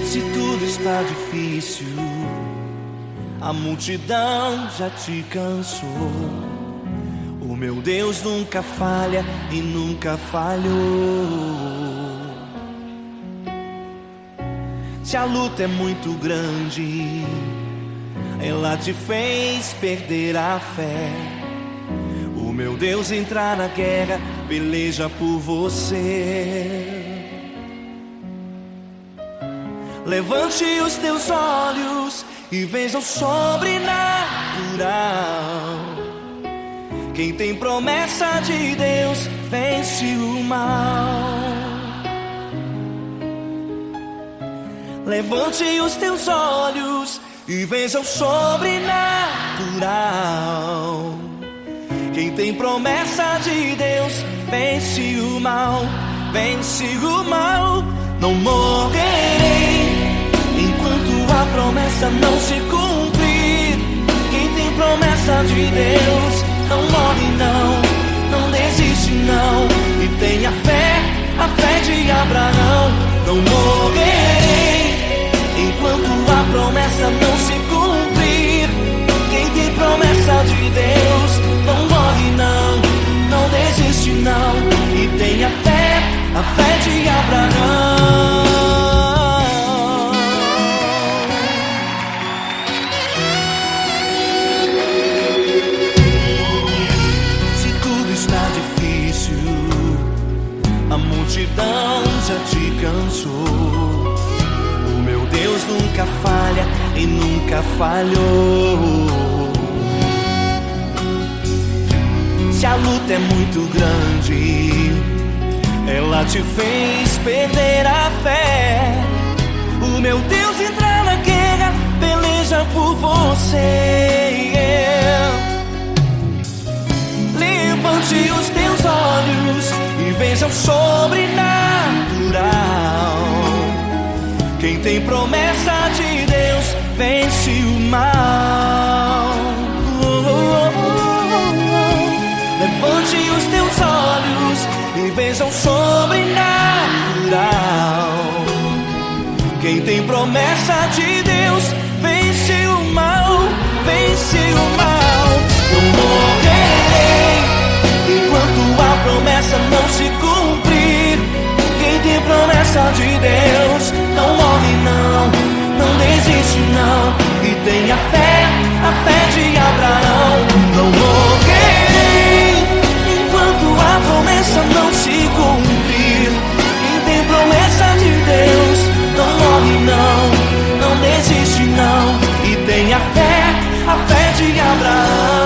Se tudo está difícil, a multidão já te cansou. O meu Deus nunca falha e nunca falhou. Se a luta é muito grande, ela te fez perder a fé. O meu Deus entrar na guerra, peleja por você. Levante os teus olhos e veja o sobrenatural. Quem tem promessa de Deus vence o mal. Levante os teus olhos e veja o sobrenatural. Quem tem promessa de Deus vence o mal, vence o mal. Não morrerei enquanto a promessa não se cumprir. Quem tem promessa de Deus não morre não, não desiste não. E tenha fé, a fé de Abraão. Não morrerei enquanto a promessa não se cumprir. Quem tem promessa de Deus não morre não, não desiste não. E tenha fé, a fé de Abraão. Se tudo está difícil, a multidão já te cansou. Deus nunca falha e nunca falhou. Se a luta é muito grande, ela te fez perder a fé. O meu Deus entra na guerra, peleja por você. Levante os teus olhos e veja o sobrenatural. Quem tem promessa de Deus vence o mal. Levante os teus olhos e veja o sobrenatural. Quem tem promessa de Deus vence o mal, vence o mal. Não morrerei enquanto a promessa não se cumprir. Quem tem promessa de Deus não morre não, não desiste não. E tenha fé, a fé de Abraão. Não morrerei enquanto a promessa não se cumprir. Quem tem promessa de Deus não morre não, não desiste não. E tenha fé, a fé de Abraão.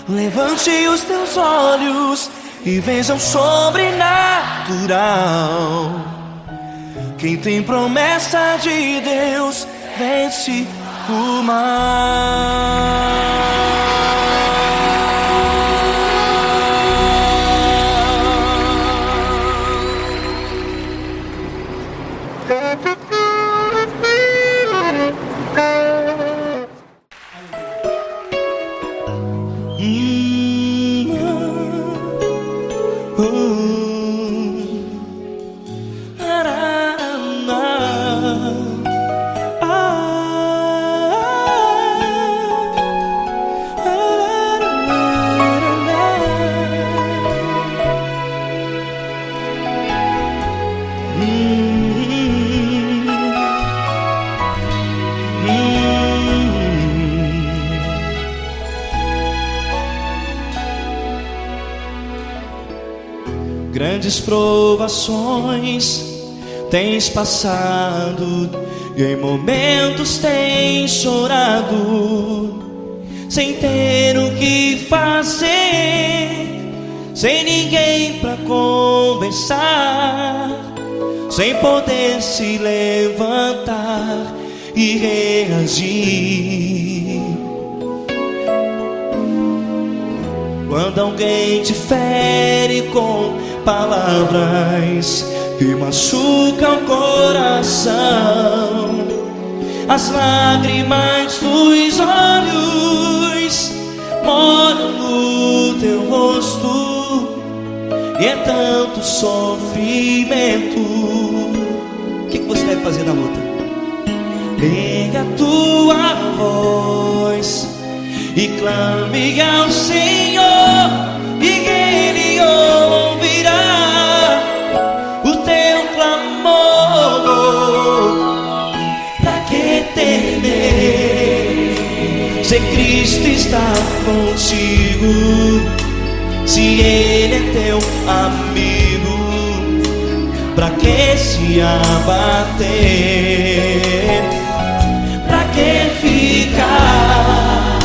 Levante os teus olhos e veja o sobrenatural. Quem tem promessa de Deus vence o mal. Grandes provações tens passado e em momentos tens chorado, sem ter o que fazer, sem ninguém pra conversar, sem poder se levantar e reagir. Quando alguém te fere com palavras que machucam o coração, as lágrimas dos olhos molham no teu rosto e é tanto sofrimento. O que você deve fazer na luta? Pega a tua voz e clame ao Senhor, e Ele ouvirá o teu clamor. Pra que temer, se Cristo está contigo, se Ele é teu amigo? Pra que se abater? Pra que ficar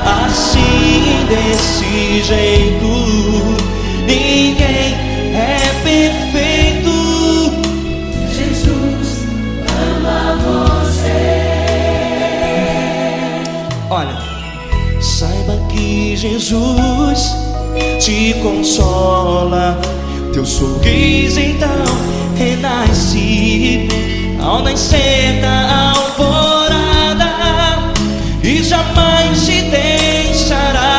assim, desse jeito? Ninguém é perfeito. Jesus ama você. Olha, saiba que Jesus te consola. Teu sorriso então renasce ao nascer da alvorada e jamais te deixará.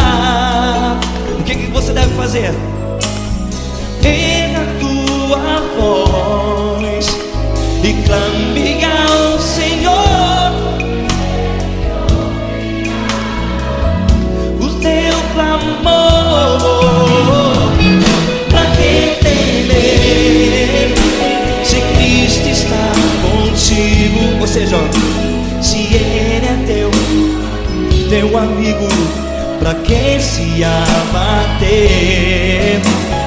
O que você deve fazer? Erga a tua voz e clame ao Senhor, o teu clamor. Pra que temer, se Cristo está contigo? Ou seja, se Ele é teu amigo, pra que se abater?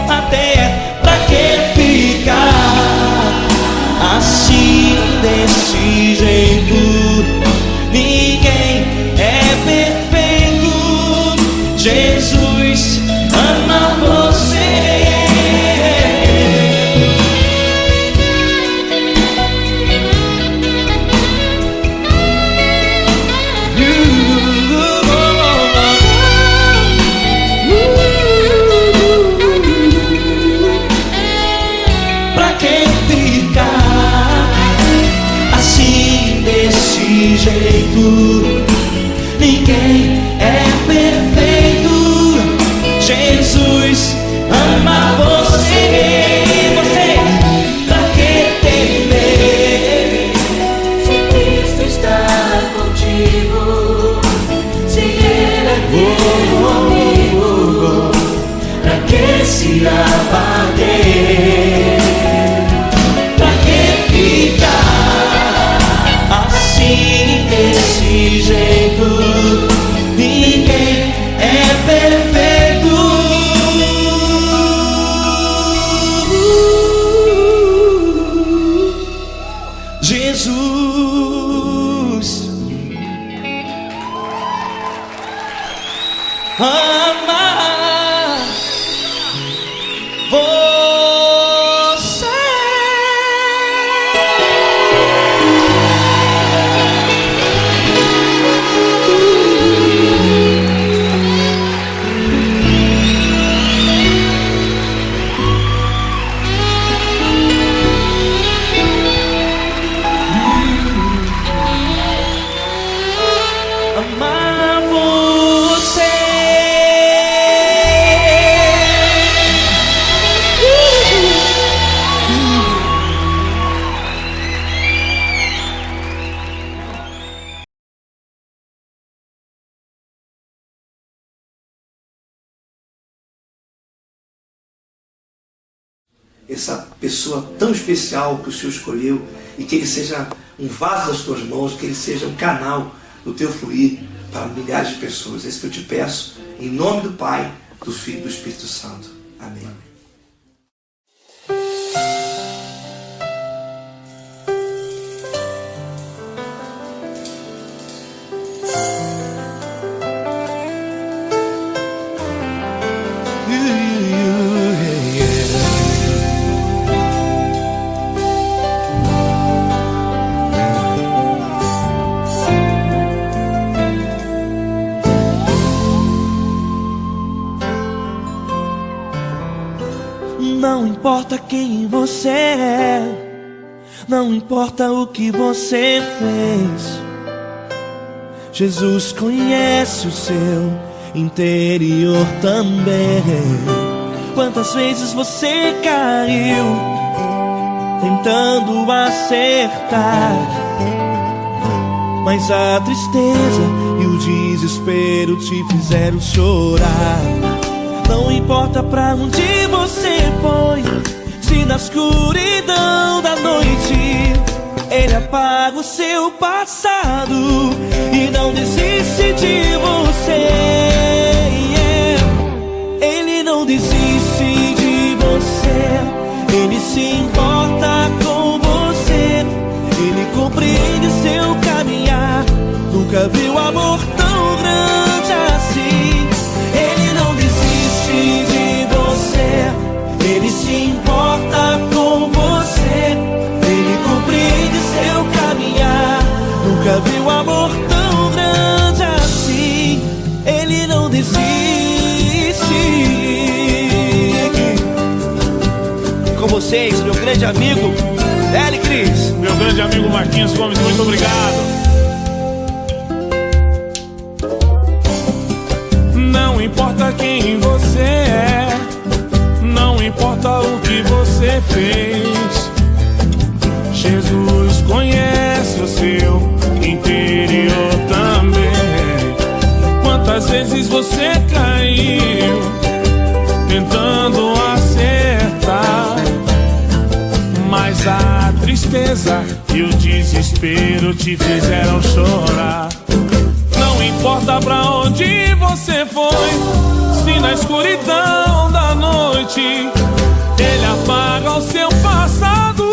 Até pra que ficar assim, desse jeito? Ninguém é perfeito. Jesus ama você. Pra que ficar assim, desse jeito? Ninguém é perfeito. Jesus ama você. Pra que temer, Se Cristo está contigo, se Ele é teu amigo, pra que se abater? Pra que ficar assim, desse jeito? Ninguém é perfeito. Jesus ama você. Amar você. Essa pessoa tão especial que o Senhor escolheu, e que Ele seja um vaso das tuas mãos, que Ele seja um canal do teu fluir para milhares de pessoas. É isso que eu te peço, em nome do Pai, do Filho e do Espírito Santo. Amém. Não importa quem você é, não importa o que você fez, Jesus conhece o seu interior também. Quantas vezes você caiu tentando acertar, mas a tristeza e o desespero te fizeram chorar. Não importa pra onde você foi, se na escuridão da noite Ele apaga o seu passado e não desiste de você. Ele não desiste de você, Ele se importa com você, Ele compreende seu caminhar. Nunca viu amor tão grande assim. Ele não desiste de você, Ele se importa com você, Ele compreende seu caminhar. Nunca viu amor tão grande assim. Ele não desiste. Com vocês, meu grande amigo L. Cris. Meu grande amigo Marquinhos Gomes, muito obrigado. Não importa quem você é, não importa o que você fez, Jesus conhece o seu interior também. Quantas vezes você caiu tentando acertar, mas a tristeza e o desespero te fizeram chorar. Não importa pra onde você foi, se na escuridão da noite Ele apaga o seu passado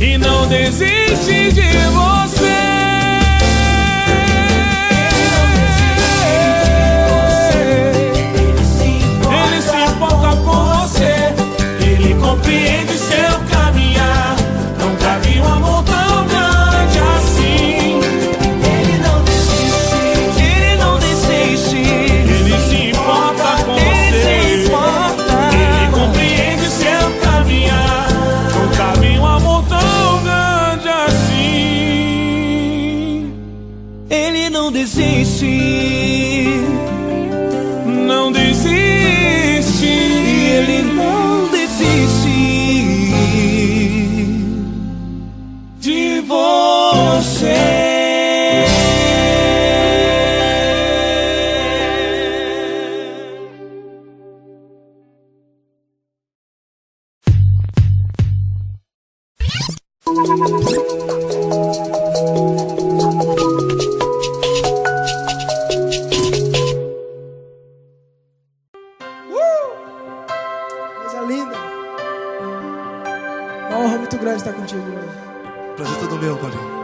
e não desiste de você. Ele se importa com você, Ele compreende seu caminhar. Nunca vi um amor tão grande assim. Ele não desiste, Ele não desiste. Ele se importa com Ele você, se importa. Ele compreende seu caminhar. Nunca vi um amor tão grande assim. Ele não desiste, não desiste. Ele não desiste de você. Coisa linda. Uma honra muito grande estar contigo hoje. Prazer todo meu, Paulinho.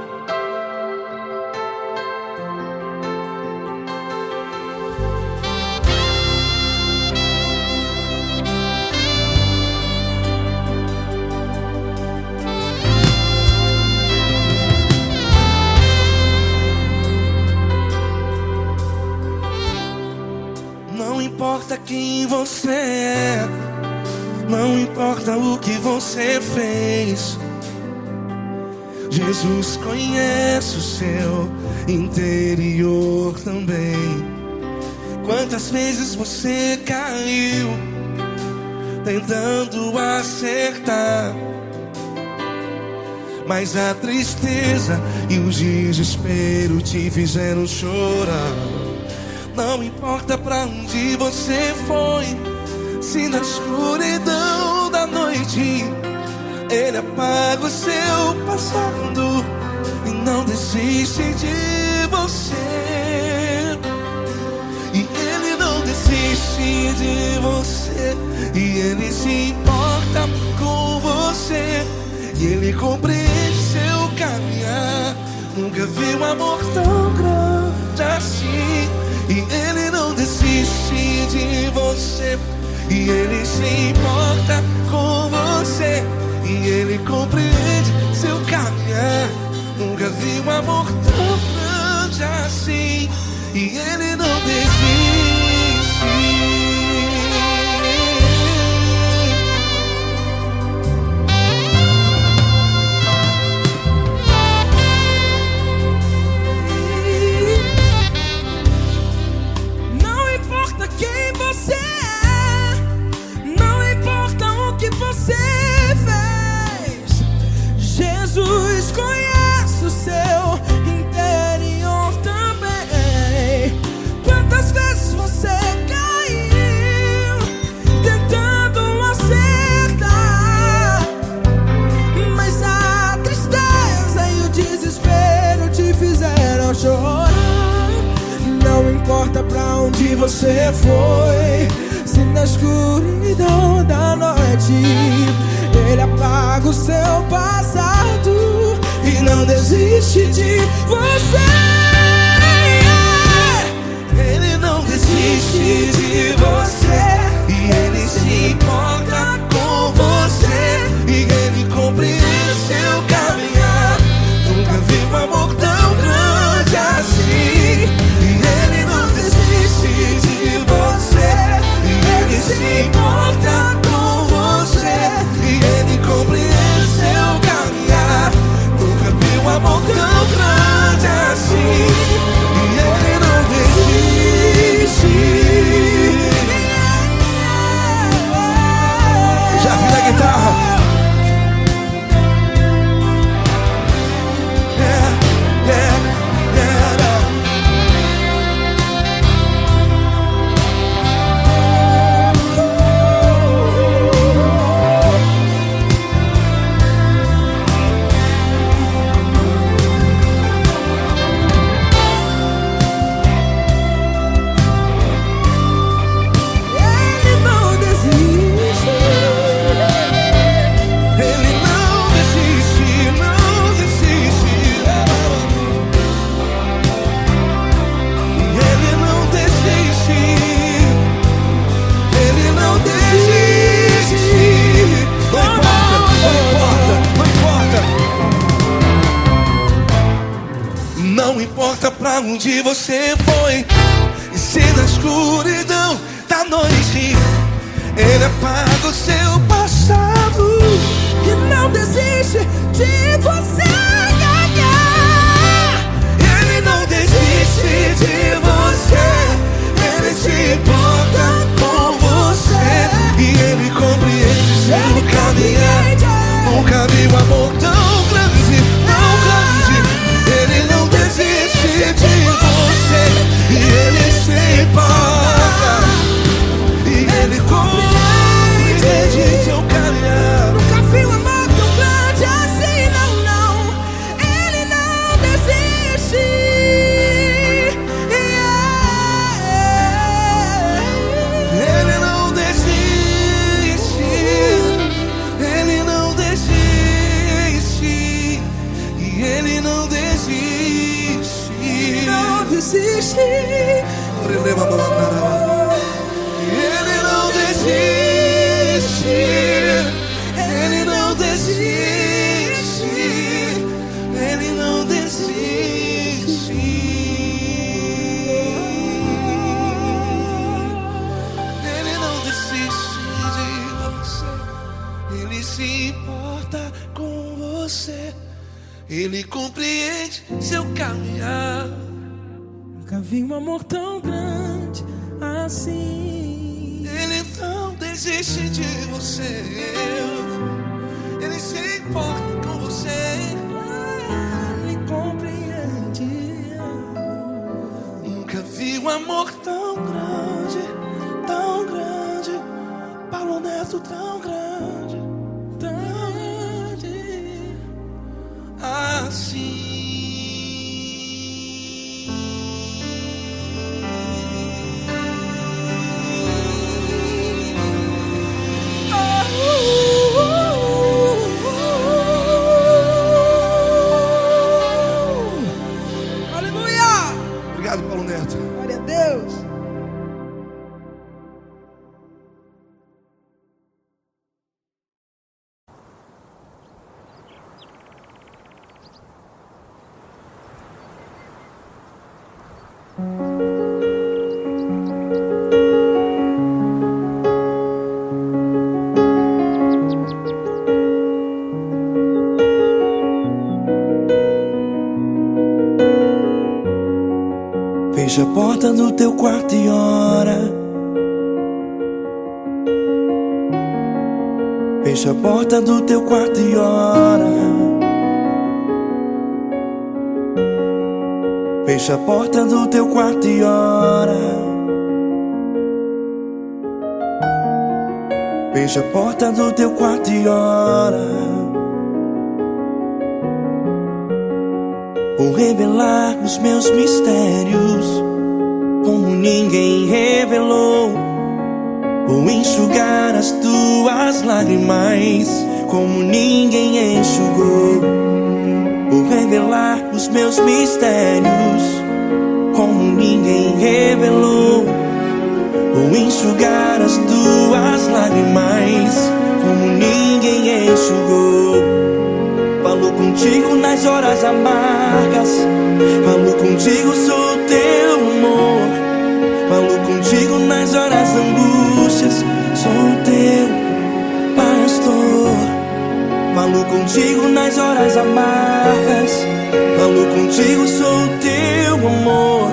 Não importa quem você é, não importa o que você fez, Jesus conhece o seu interior também. Quantas vezes você caiu tentando acertar, mas a tristeza e o desespero te fizeram chorar. Não importa pra onde você foi, se na escuridão da noite Ele apaga o seu passado e não desiste de você. E Ele não desiste de você, e Ele se importa com você, e Ele compreende seu caminhar. Nunca vi um amor tão grande assim. E Ele não desiste de você, e Ele se importa com você, e Ele compreende seu caminhar. Nunca vi um amor tão grande assim. E Ele não desiste. Não importa quem você é, você foi. Se na escuridão da noite Ele apaga o seu passado e não desiste de você. Ele não desiste de você, e Ele se importa com você, e Ele compreende seu caminhar. Nunca vi um amor tão grande assim. E Ele não desiste de você, e Ele se importa com você, e Ele compreende seu caminhar. Nunca vi um amor tão grande assim. E Ele não desiste. Já vi na guitarra. Não importa pra onde você foi, e se na escuridão da noite Ele apaga o seu passado e não desiste de você. Ele não desiste de você, Ele se importa com você, e Ele compreende seu caminhar. Nunca vi um amor tão grande, tão grande. Ele não desiste de você, e Ele se importa, e Ele compreende seu caminhar. Nunca vi um amor tão grande assim, não, não. Ele não desiste. Ele não desiste. Ele não desiste. E Ele não desiste. Não desiste. Ele não desiste. Ele não desiste. Ele não desiste. Ele não desiste de você. Ele se importa com você. Ele compreende seu caminhar. Nunca vi um amor tão grande assim. Ele não desiste de você. Ele se importa com você. Ele compreende. Nunca vi um amor tão grande, tão grande. Paulo Neto tão grande, tão grande assim. Obrigado, Paulo Neto. Glória a Deus. Fecha a porta do teu quarto e ora. Fecha a porta do teu quarto e ora. Fecha a porta do teu quarto e ora. Fecha a porta do teu quarto e ora. Vou revelar os meus mistérios, como ninguém revelou. Vou enxugar as tuas lágrimas como ninguém enxugou. Vou revelar os meus mistérios como ninguém revelou. Vou enxugar as tuas lágrimas como ninguém enxugou. Falo contigo nas horas amargas, falo contigo, sou teu amor. Falo contigo nas horas angústias, sou teu pastor. Falo contigo nas horas amargas, falo contigo, sou teu amor.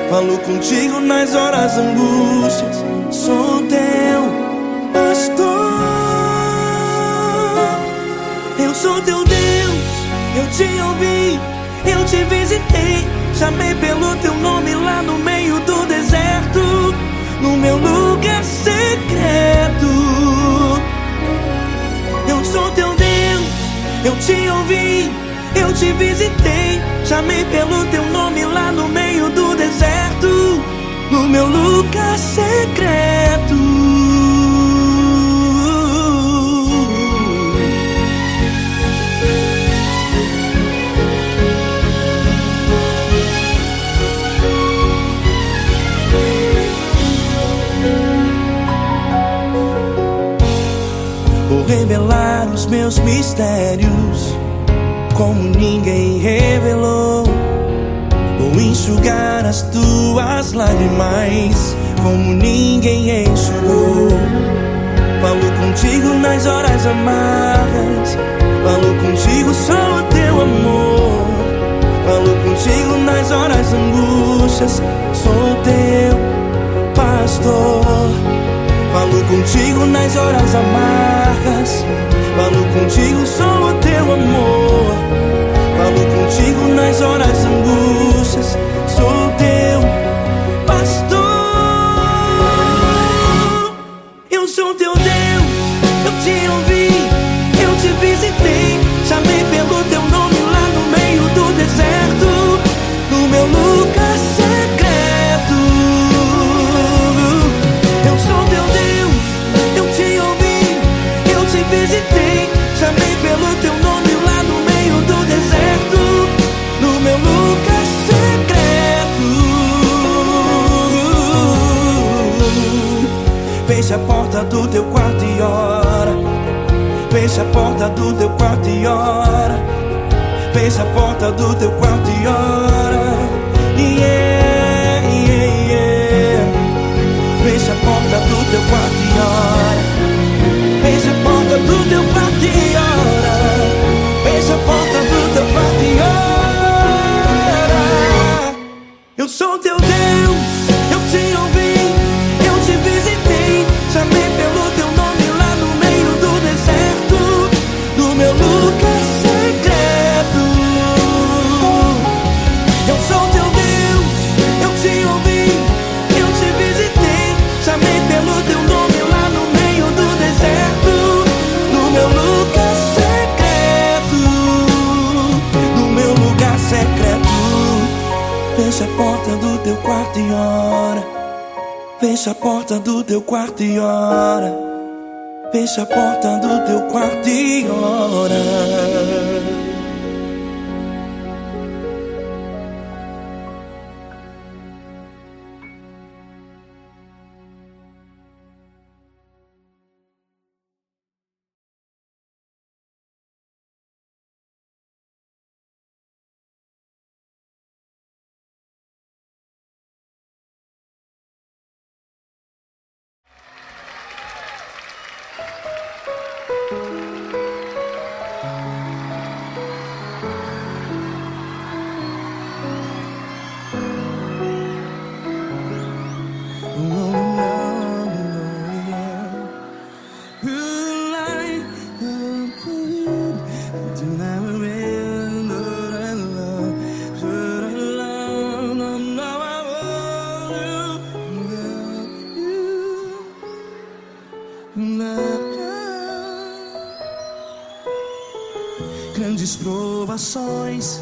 Falo contigo nas horas angústias, sou teu pastor. Eu sou teu Deus, eu te ouvi, eu te visitei. Chamei pelo teu nome lá no meio do deserto, no meu lugar secreto. Eu sou teu Deus, eu te ouvi, eu te visitei. Chamei pelo teu nome lá no meio do deserto, no meu lugar secreto. Vou revelar os meus mistérios como ninguém revelou. Vou enxugar as tuas lágrimas como ninguém enxugou. Falo contigo nas horas amargas, falo contigo, sou teu amor. Falo contigo nas horas angústias, sou teu pastor. Falo contigo nas horas amargas, falo contigo, sou o teu amor. Falo contigo nas horas angústias, sou teu pastor. Eu sou teu Deus, eu te ouvi, eu te visitei. Chamei pelo teu nome lá no meio do deserto, no meu lugar secreto. Eu sou teu Deus, eu te ouvi, eu te visitei. Chamei pelo teu nome lá no meio do deserto, no meu lugar secreto. Fecha a porta do teu quarto e ora. Fecha a porta do teu quarto e ora. Fecha a porta do teu quarto e ora. Yeah, yeah, yeah. Fecha a porta do teu quarto e ora. Fecha a porta do teu quarto e ora. Fecha a porta do teu quarto e ora. Eu sou teu Deus, eu te ouvi, eu te visitei. Chamei pelo teu nome lá no meio do deserto, no meu lugar secreto. Eu sou teu Deus, eu te ouvi, eu te visitei. Chamei pelo teu nome lá no meio do deserto, no meu lugar secreto, no meu lugar secreto. Fecha a porta do teu quarto e ora. Fecha a porta do teu quarto e ora. Fecha a porta do teu quarto e ora. Grandes provações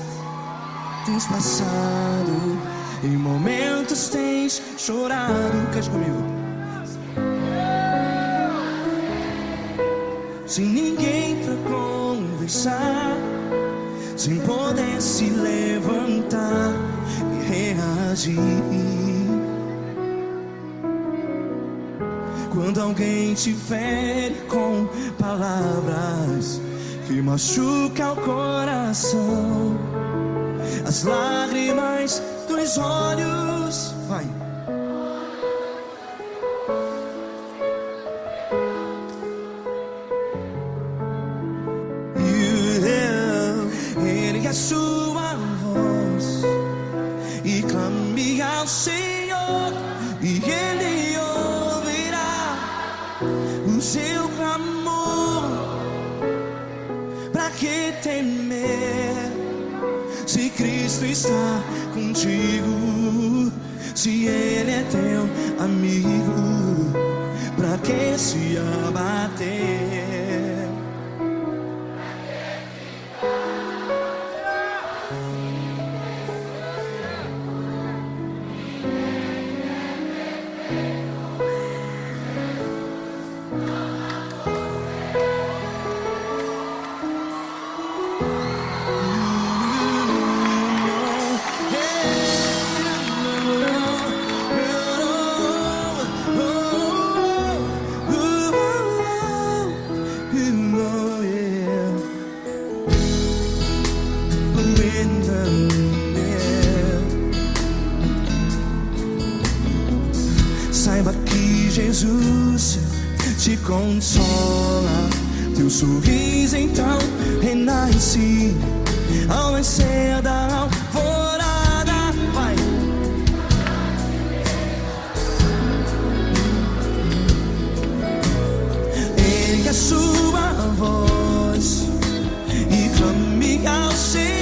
tens passado, Em momentos tens chorado. Cante comigo. Sem ninguém pra conversar, sem poder se levantar e reagir. Quando alguém te fere com palavras que machucam o coração, as lágrimas dos olhos, vai. Ergue a sua voz e clame ao Senhor, e Ele ouvirá o seu clamor. Pra que temer, se Cristo está contigo? Se Ele é teu amigo, pra que se abater? Saiba que Jesus te consola, teu sorriso então renasce ao nascer da alvorada. Vai. Ergue a sua voz e clame ao Senhor.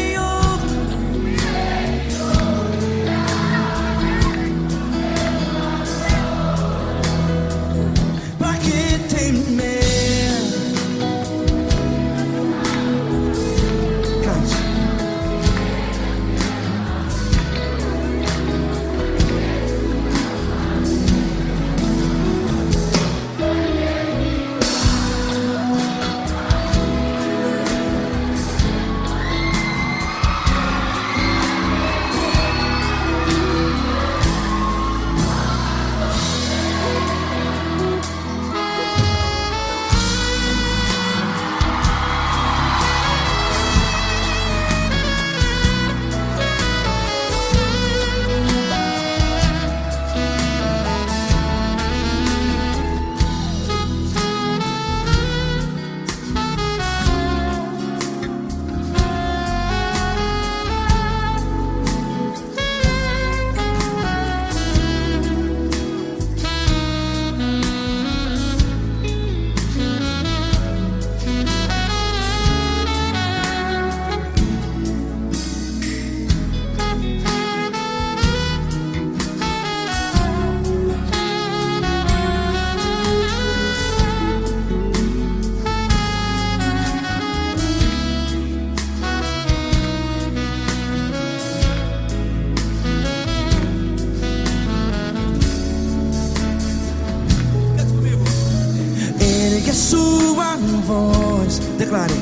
Ergue a sua voz, declare.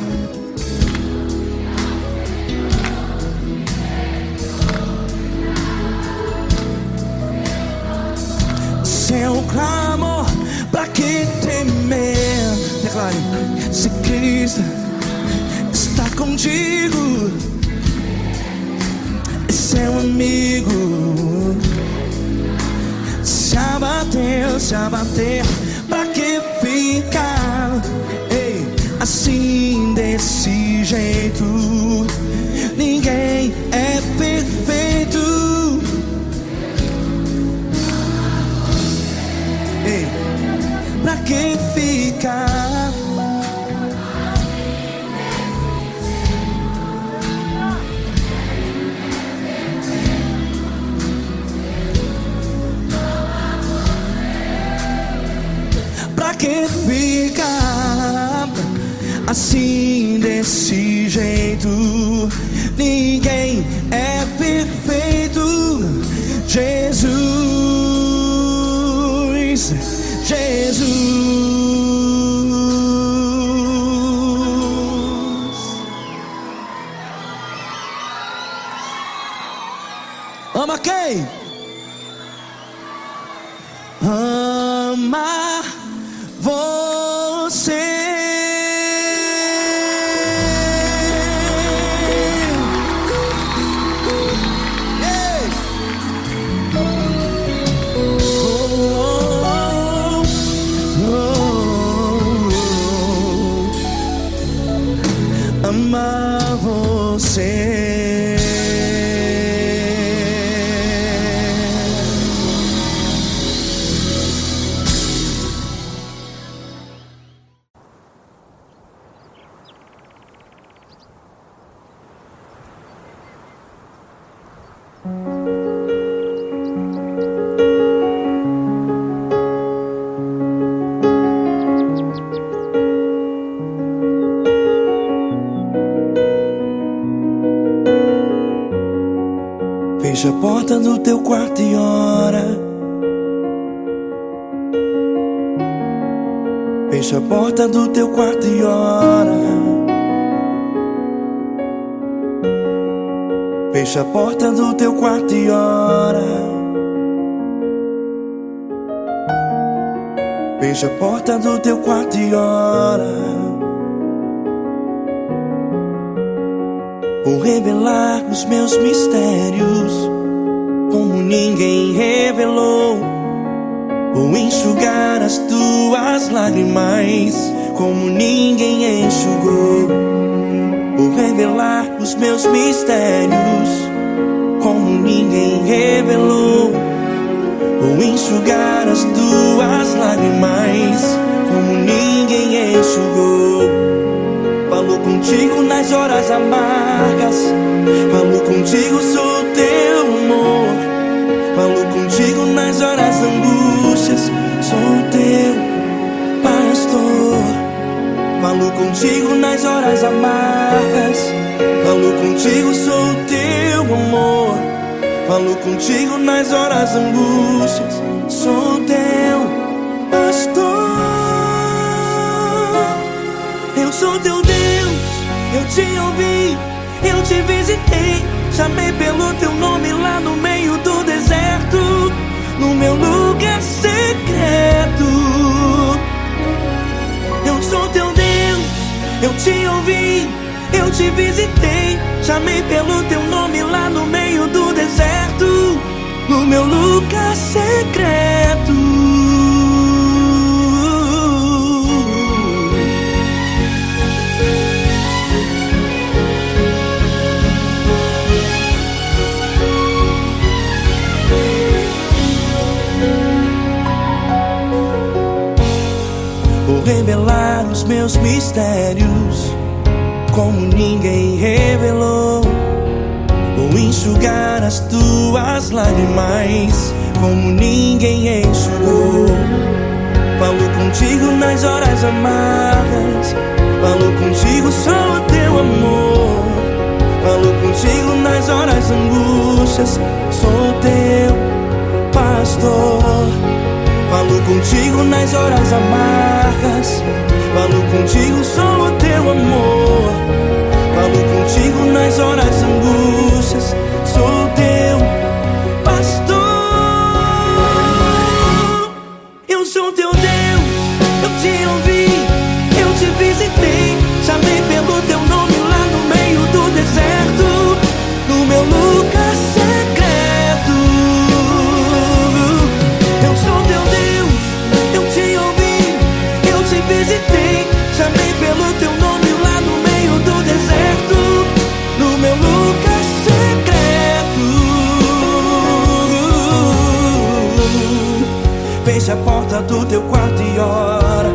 Seu clamor, pra que temer? Declare. Se Cristo está contigo, é seu amigo. Se abater, pra que ficar assim desse jeito? Ninguém é perfeito. Pra que ficar? Pra que ficar assim desse jeito? Ninguém é perfeito. Jesus, Jesus. Ama quem? Ama você. Amar você. Fecha a porta do teu quarto e ora. Fecha a porta do teu quarto e ora. Fecha a porta do teu quarto e ora. Fecha a porta do teu quarto e ora. Vou revelar os meus mistérios como ninguém revelou. Vou enxugar as tuas lágrimas como ninguém enxugou. Vou revelar os meus mistérios como ninguém revelou. Vou enxugar as tuas lágrimas como ninguém enxugou. Falo contigo nas horas amargas, falo contigo, sou teu amor. Falo contigo nas horas angústias, sou teu pastor. Falo contigo nas horas amargas, falo contigo, sou teu amor. Falo contigo nas horas angústias, sou teu pastor. Eu sou teu Deus, eu te ouvi, eu te visitei. Chamei pelo teu nome lá no meio do deserto, no meu lugar secreto. Eu sou teu Deus, eu te ouvi, eu te visitei. Chamei pelo teu nome lá no meio do deserto, no meu lugar secreto. Vou revelar os meus mistérios como ninguém revelou. Vou enxugar as tuas lágrimas como ninguém enxugou. Falo contigo nas horas amargas, falo contigo, sou teu amor. Falo contigo nas horas angústias, sou teu pastor. Falo contigo nas horas amargas, falo contigo, sou o teu amor. Falo contigo nas horas angústias, sou teu pastor. Eu sou teu Deus, eu te ouvi, eu te visitei. Chamei pelo teu nome lá no meio do deserto, no meu lugar secreto. Eu sou teu Deus, eu te ouvi, eu te visitei. Chamei pelo teu nome lá no meio do deserto, no meu lugar secreto. Fecha a porta do teu quarto e ora.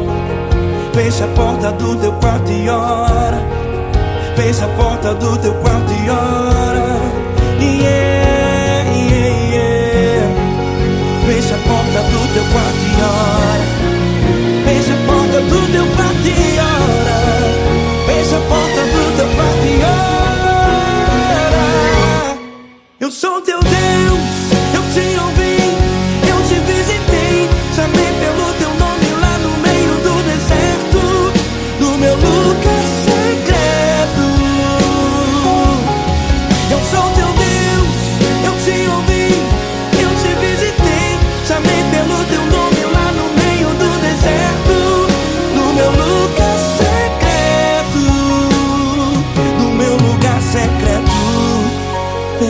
Fecha a porta do teu quarto e ora. Fecha a porta do teu quarto e ora. Yeah, yeah, yeah. Fecha a porta do teu quarto e ora. Fecha a porta do teu quarto e ora. Fecha a porta do teu quarto e ora. Eu sou teu Deus, eu te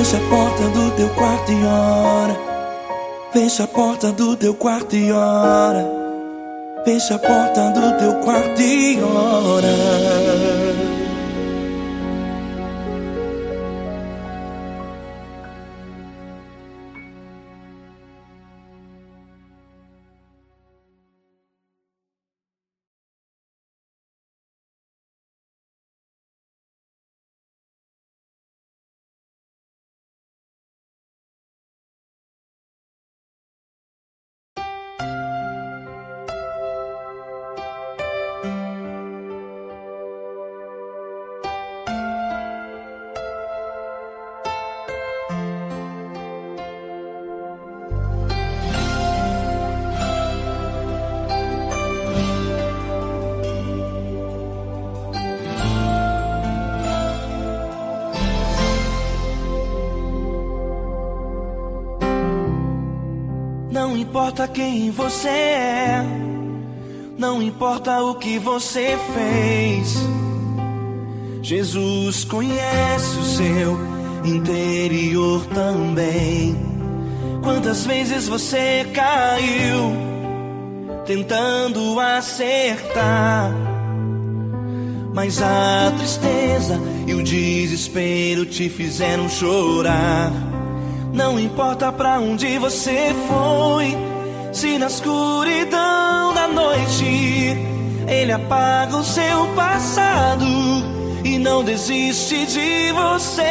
Fecha a porta do teu quarto e ora. Fecha a porta do teu quarto e ora. Fecha a porta do teu quarto e ora. Não importa quem você é, não importa o que você fez, Jesus conhece o seu interior também. Quantas vezes você caiu tentando acertar, mas a tristeza e o desespero te fizeram chorar. Não importa pra onde você foi, se na escuridão da noite Ele apaga o seu passado e não desiste de você.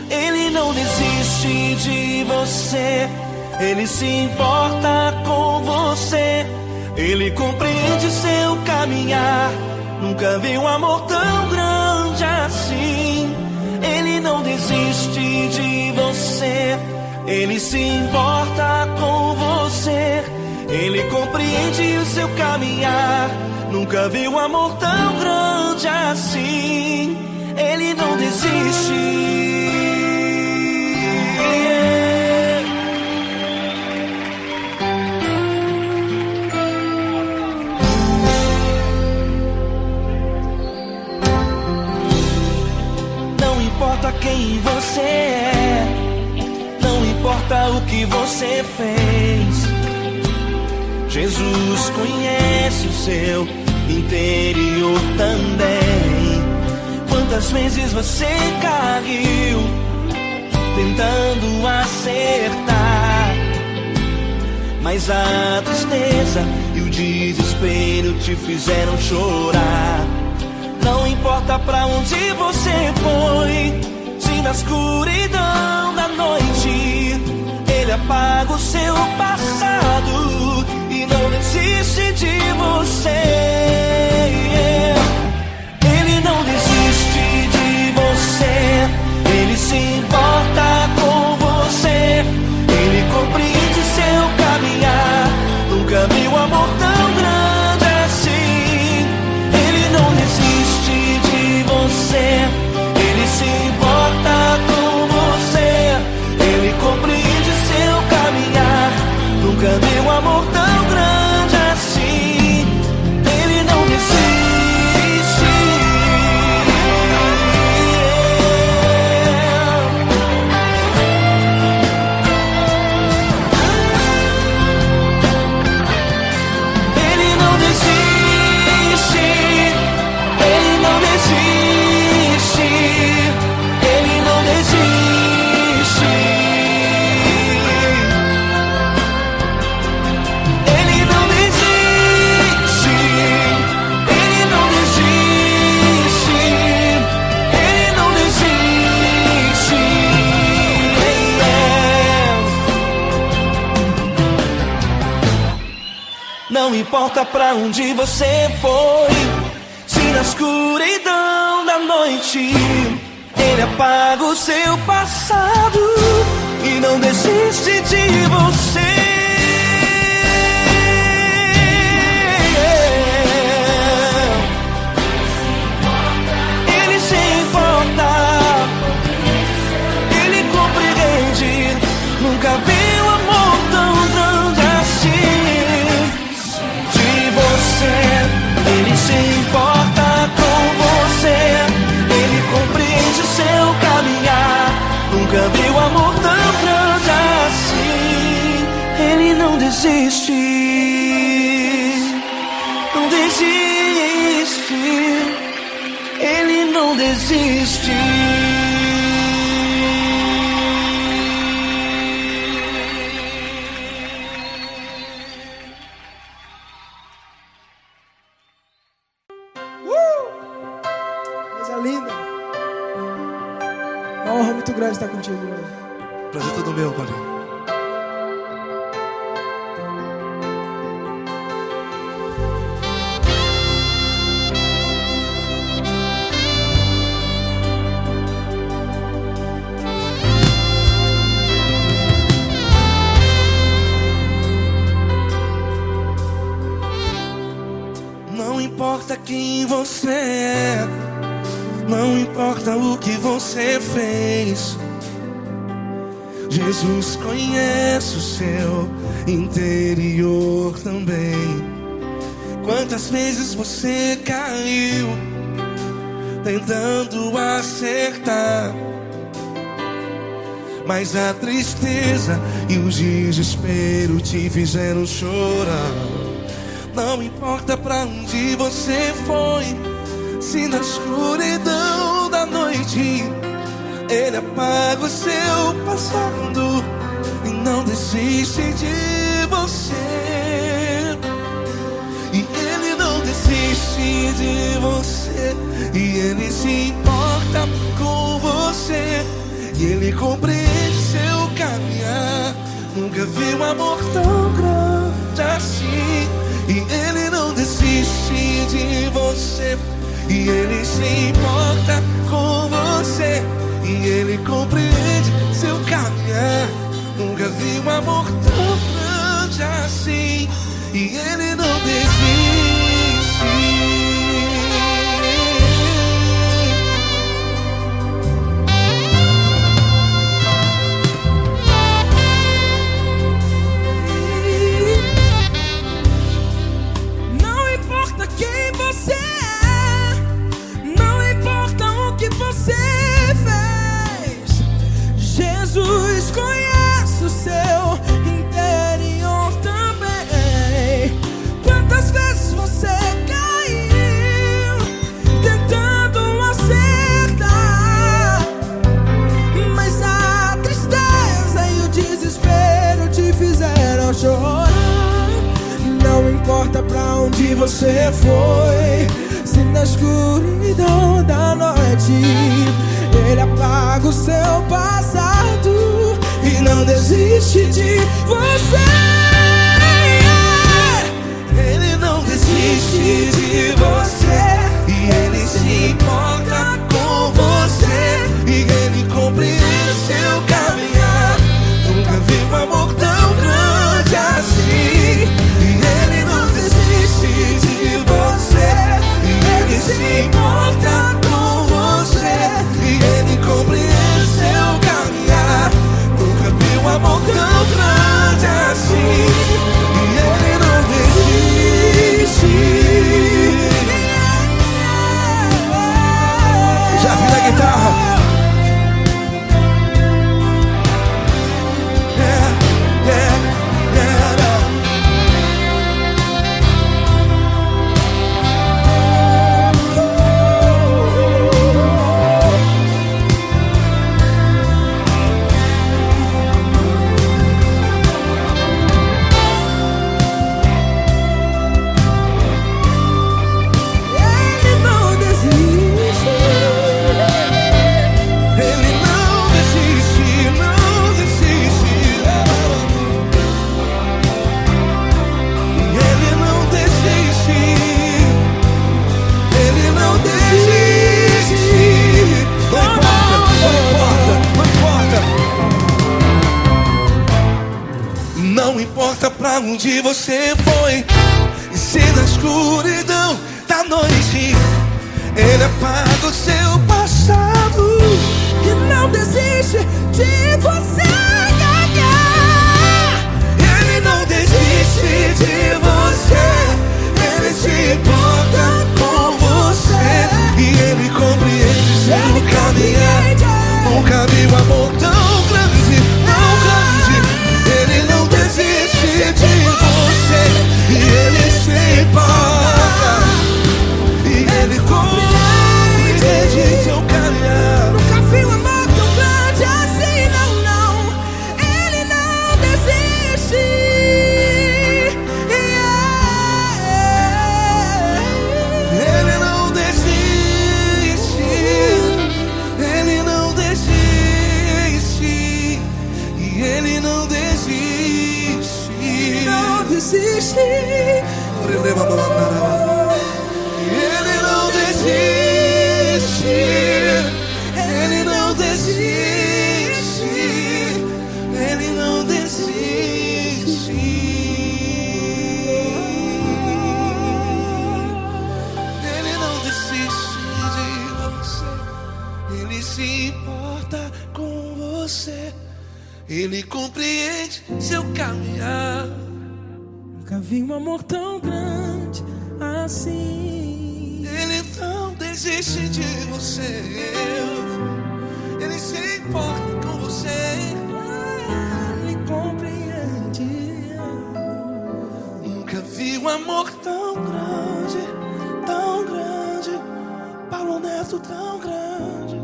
Ele não desiste de você, Ele se importa com você, Ele compreende seu caminhar. Nunca vi um amor tão grande assim. Ele não desiste de você, Ele se importa com você, Ele compreende o seu caminhar. Nunca vi um amor tão grande assim. Ele não desiste. Não importa quem você é, não importa o que você fez, Jesus conhece o seu interior também. Quantas vezes você caiu tentando acertar, mas a tristeza e o desespero te fizeram chorar. Não importa pra onde você foi, se na escuridão da noite Ele apaga o seu passado e não desiste de você. Ele não desiste de você, Ele se importa com você, Ele compreende seu caminhar. Nunca vi um amor tão grande assim. Ele não desiste de você, Ele se importa com você, Ele compreende seu caminhar. Nunca vi um amor tão grande assim. Ele não desiste. Ele não desiste. Ele não desiste. Ele não desiste. Ele não desiste. Ele não desiste. Ele não desiste. Não importa pra onde você foi, se na escuridão da noite Ele apaga o seu passado e não desiste de você. Ele se importa, Ele compreende. Nunca vi um amor tão grande assim. De você, Ele se importa com você, Ele compreende seu caminho. desiste, não desiste, Ele não desiste. Coisa linda. Uma honra muito grande estar contigo hoje. Prazer todo meu, Paulinho. Não importa quem você é, não importa o que você fez, Jesus conhece o seu interior também. Quantas vezes você caiu tentando acertar, mas a tristeza e o desespero te fizeram chorar. Não importa pra onde você foi, se na escuridão da noite Ele apaga o seu passado e não desiste de você. E Ele não desiste de você, e Ele se importa com você, e Ele compreende seu caminhar. Nunca vi um amor tão grande assim. E Ele não desiste de você, e Ele se importa com você, e Ele compreende seu caminhar. Nunca vi um amor tão grande assim. E Ele não desiste. Quem você é, não importa o que você fez, Jesus conhece o seu interior também. Quantas vezes você caiu tentando acertar, mas a tristeza e o desespero te fizeram chorar. Não importa pra onde você foi, se na escuridão da noite Ele apaga o seu passado e não desiste de você. Ele não desiste de você, e Ele se importa com você, e Ele compreende seu caminhar. Nunca vi um amor tão grande assim. Ele não desiste de você, e Ele se importa com você, e Ele compreende seu caminhar. Nunca vi um amor tão grande assim. E Ele não desiste. Já vi na guitarra. Não importa pra onde você foi, e se na escuridão da noite Ele apaga o seu passado E não desiste de você. Ele não desiste de você, Ele se importa com você, e Ele compreende seu caminhar. Nunca vi um amor tão grande, tão grande. Ele não desiste de Ele se importa com você. Ele compreende seu caminhar. Nunca vi um amor tão grande assim. Ele não desiste de você. Ele se importa com você. Ele compreende. Nunca vi um amor tão grande, tão grande. Paulo Neto tão grande,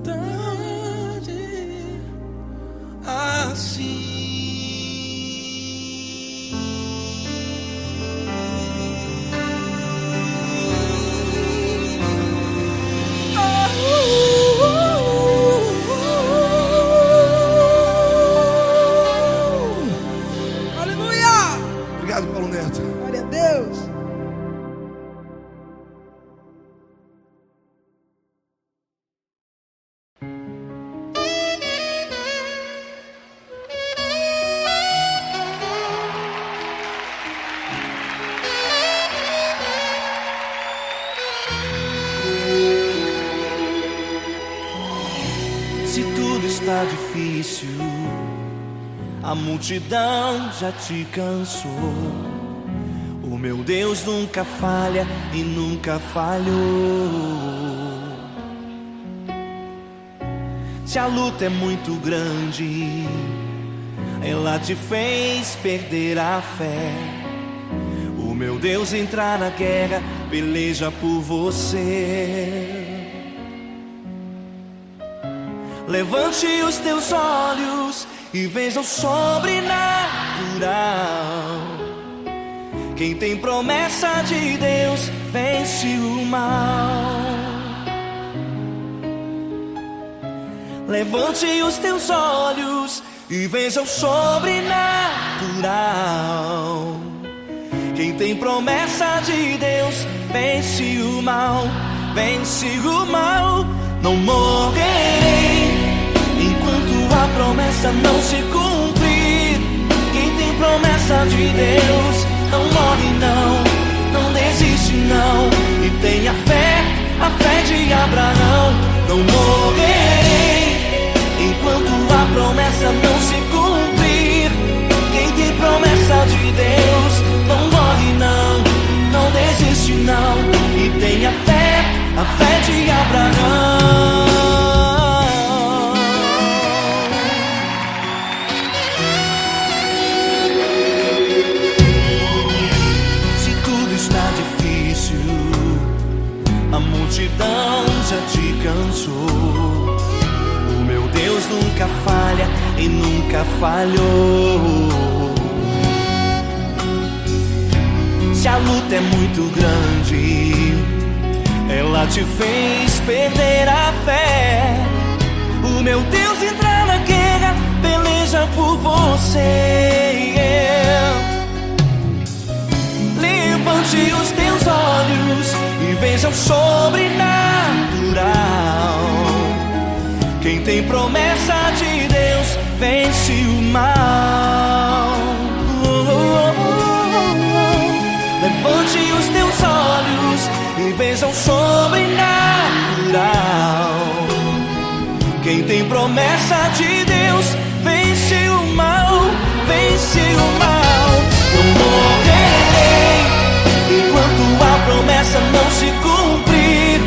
tão grande assim. Aleluia! Obrigado, Paulo Neto. Glória a Deus. Se tudo está difícil, a multidão já te cansou. O meu Deus nunca falha e nunca falhou. Se a luta é muito grande, ela te fez perder a fé. O meu Deus entra na guerra, peleja por você. Levante os teus olhos e veja o sobrenatural. Quem tem promessa de Deus vence o mal. Levante os teus olhos e veja o sobrenatural. Quem tem promessa de Deus vence o mal, vence o mal. Não morrerei enquanto a promessa não se cumprir. Quem tem promessa de Deus não morre não, não desiste não. E tenha fé, a fé de Abraão. Não morrerei enquanto a promessa não se cumprir. Quem tem promessa de Deus não morre não, não desiste não. E tenha fé, a fé de Abraão. Se tudo está difícil, a multidão já te cansou. O meu Deus nunca falha e nunca falhou. Se a luta é muito grande, ela te fez perder a fé. O meu Deus entra na guerra, peleja por você. Levante os teus olhos e veja o sobrenatural. Quem tem promessa de Deus vence o mal. Levante os teus olhos e veja o sobrenatural. Quem tem promessa de Deus vence o mal, vence o mal. Não morrerei enquanto a promessa não se cumprir.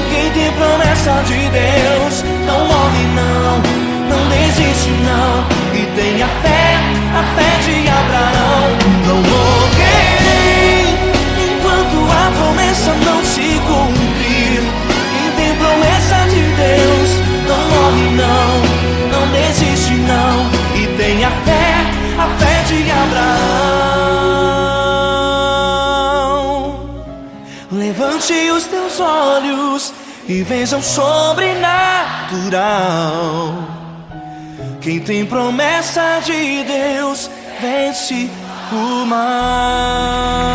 Quem tem promessa de Deus não morre não, não desiste não. E tenha fé, a fé de Abraão. Não morrerei enquanto a promessa não se cumprir. Quem tem promessa de Deus não morre não, não desiste não. E tenha fé, a fé de Abraão. Levante os teus olhos e veja o sobrenatural. Quem tem promessa de Deus vence o mal.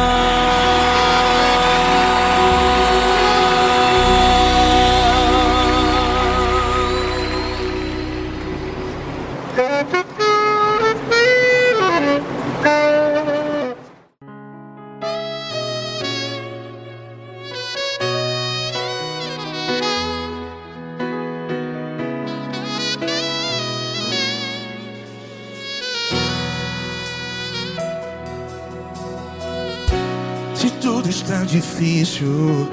está difícil,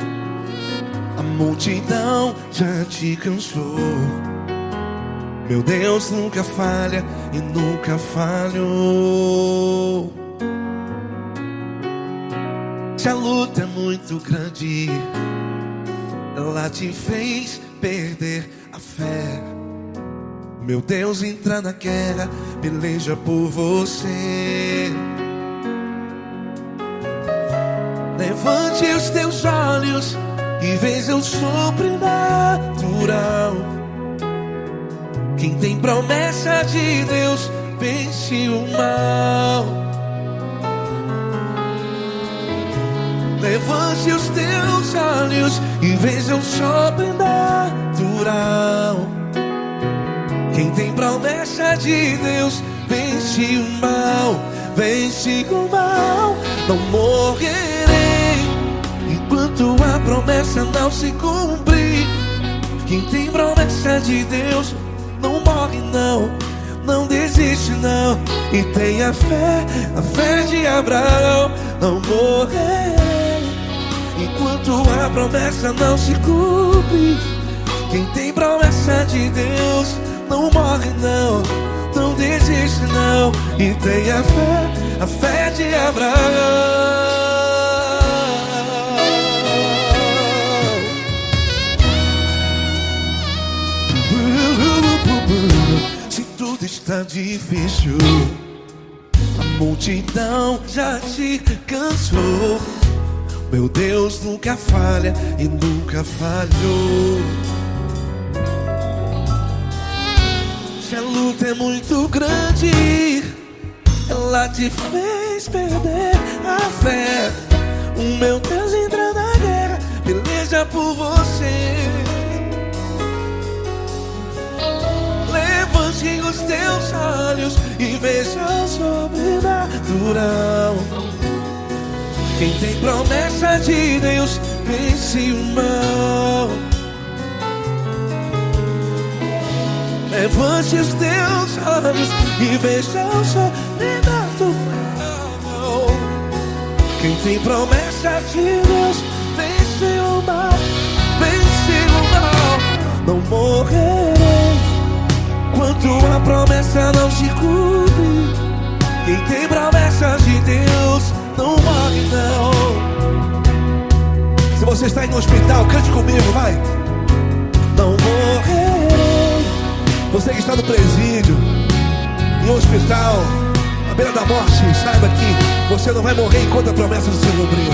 a multidão já te cansou. Meu Deus nunca falha e nunca falhou. Se a luta é muito grande, ela te fez perder a fé. Meu Deus entra na guerra, peleja por você. Levante os teus olhos e veja o sobrenatural. Quem tem promessa de Deus vence o mal. Levante os teus olhos e veja o sobrenatural. Quem tem promessa de Deus vence o mal, vence o mal. Não morrerei enquanto a promessa não se cumprir. Quem tem promessa de Deus não morre não, não desiste não. E tenha fé, a fé de Abraão. Não morrerei enquanto a promessa não se cumpre. Quem tem promessa de Deus não morre não, não desiste não. E tenha fé, a fé de Abraão. Se tudo está difícil, a multidão já te cansou. Meu Deus nunca falha e nunca falhou. Se a luta é muito grande, ela te fez perder a fé. O meu Deus entra na guerra, peleja por você. Levante os teus olhos e veja o sobrenatural. Quem tem promessa de Deus vence o mal. Levante os teus olhos e veja o sobrenatural. Quem tem promessa de Deus vence o mal, vence o mal. Não morrerei enquanto a promessa não se cumpre. Quem tem promessa de Deus não morre não. Se você está aí no hospital, cante comigo, vai. Não morrerei. Você que está no presídio, em um hospital, à beira da morte, saiba que você não vai morrer enquanto a promessa não se cumpriu.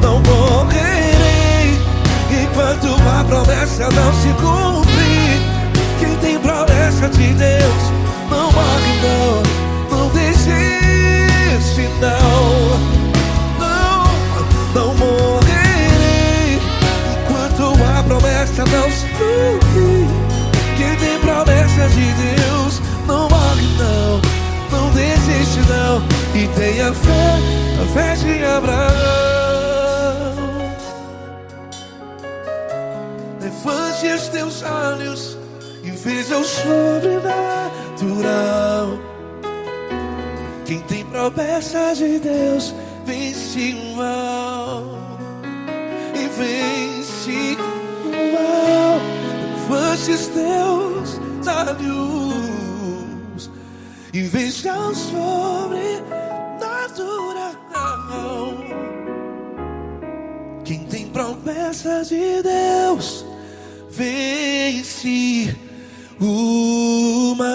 Não morrerei enquanto a promessa não se cumprir. Quem tem promessa de Deus não morre não, não desiste não. Não morrerei enquanto a promessa não se cumprir. Quem tem promessa de Deus não morre não, não desiste não. E tenha fé, a fé de Abraão. Levante os teus olhos e veja o sobrenatural. Quem tem promessa de Deus vence o mal, e vence o mal. Levante os teus olhos e veja o sobrenatural. Quem tem promessa de Deus vence o mal.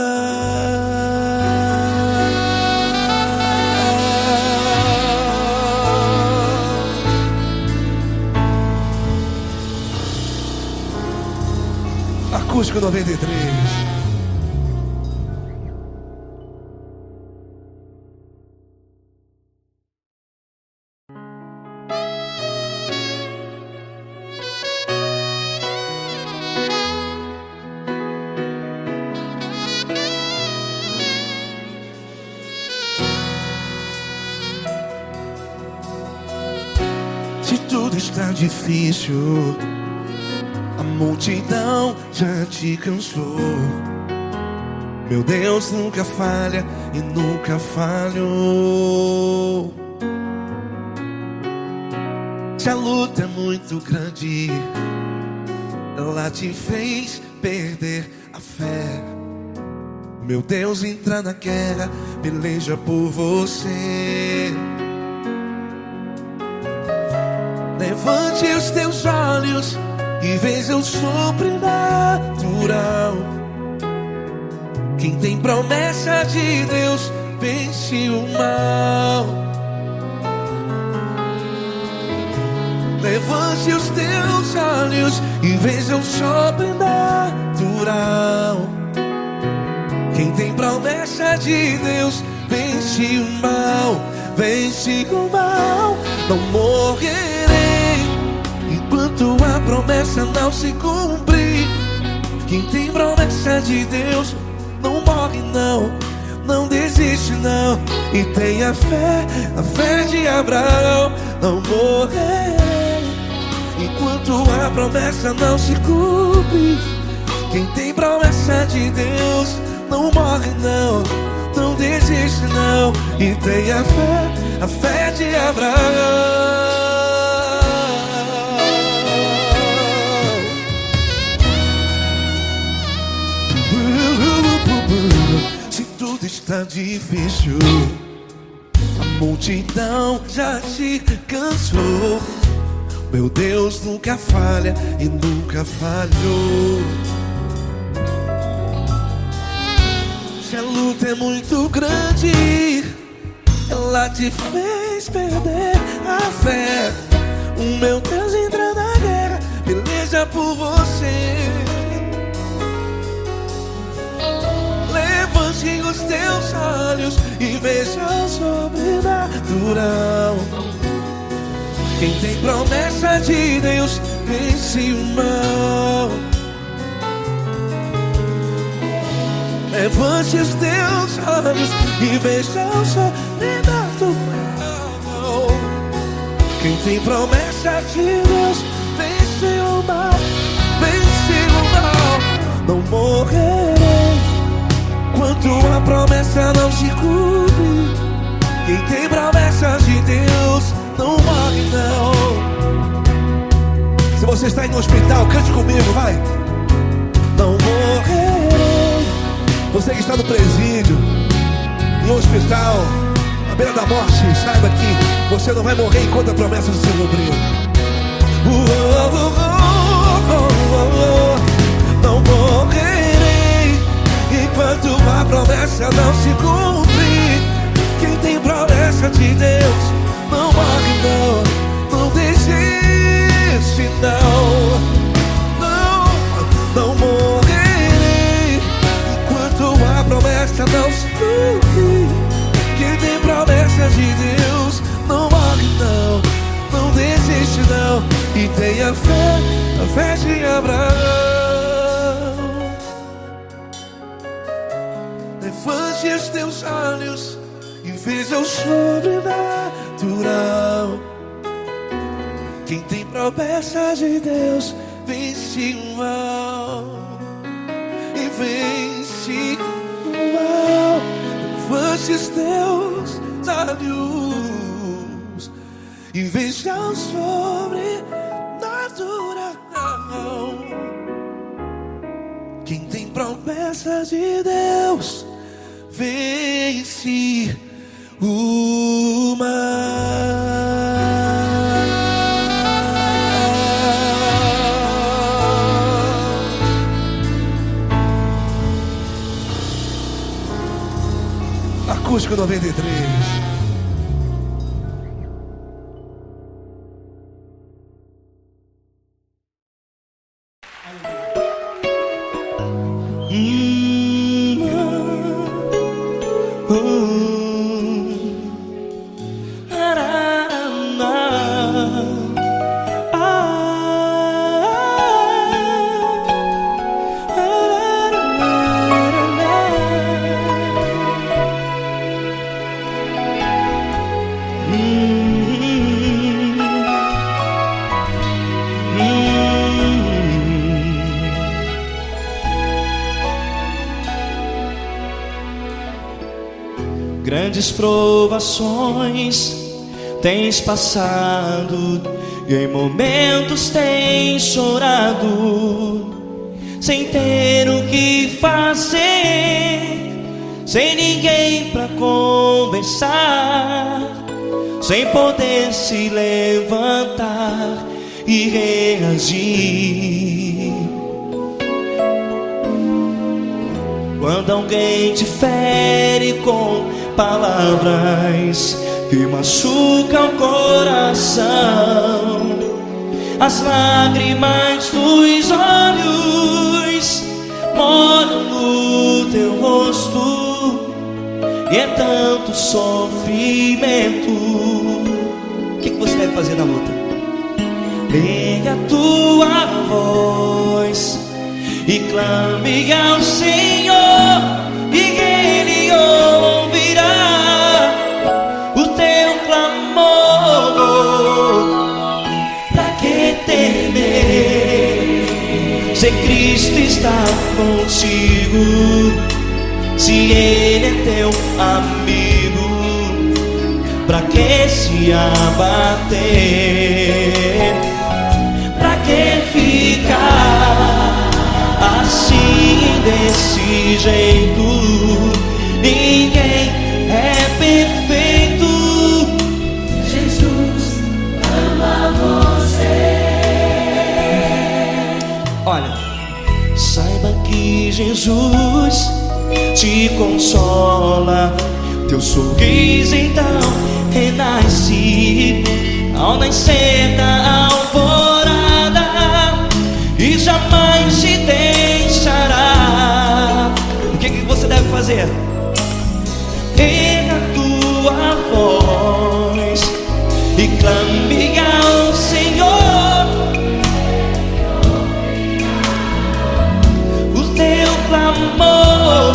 Acústico 93. Se tudo está difícil, a multidão já te cansou. Meu Deus nunca falha e nunca falhou. Se a luta é muito grande, ela te fez perder a fé. Meu Deus, entra na guerra, peleja por você. Levante os teus olhos e veja o sobrenatural. Quem tem promessa de Deus vence o mal. Levante os teus olhos e veja o sobrenatural. Quem tem promessa de Deus vence o mal, vence o mal. Não morrerei enquanto a promessa não se cumprir. Quem tem promessa de Deus não morre não, não desiste não. E tenha fé, a fé de Abraão. Não morrerei enquanto a promessa não se cumpre. Quem tem promessa de Deus não morre não, não desiste não. E tenha fé, a fé de Abraão. Se tudo está difícil, a multidão já te cansou. Meu Deus nunca falha e nunca falhou. Se a luta é muito grande, ela te fez perder a fé. O meu Deus entra na guerra, peleja por você. Levante os teus olhos e veja o sobrenatural. Quem tem promessa de Deus vence o mal. Levante os teus olhos e veja o sobrenatural. Quem tem promessa de Deus vence o mal, vence o mal. Não morrerei enquanto a promessa não se cumpre. Quem tem promessa de Deus não morre não. Se você está em um hospital, cante comigo, vai. Não morrerei. Você que está no presídio, em um hospital, à beira da morte, saiba que você não vai morrer enquanto a promessa não se cumprir. Não morrerei enquanto a promessa não se cumprir. Quem tem promessa de Deus não morre não, não desiste não. Não morrerei enquanto a promessa não se cumprir. Quem tem promessa de Deus não morre não, não desiste não. E tenha fé, a fé de Abraão. Levante os teus olhos e veja o sobrenatural. Quem tem promessa de Deus vence o mal, e vence o mal. Levante os teus olhos e veja o sobrenatural. Quem tem promessa de Deus vence o mal. Acústico 93. grandes provações tens passado, e em momentos tens chorado, sem ter o que fazer, sem ninguém pra conversar, sem poder se levantar e reagir. Quando alguém te fere com palavras que machucam o coração, as lágrimas dos olhos molham no teu rosto, e é tanto sofrimento. O que você deve fazer na luta? Erga a tua voz e clame ao Senhor, e Ele ouvirá o teu clamor. Pra que temer, se Cristo está contigo, se Ele é teu amigo? Pra que se abater? Pra que ficar assim, desse jeito? Ninguém é perfeito. Jesus ama você. Olha, saiba que Jesus te consola, teu sorriso então renasce ao nascer da alvorada, e jamais te deixará. O que você deve fazer? Erga a tua voz e clame ao Senhor, o teu clamor.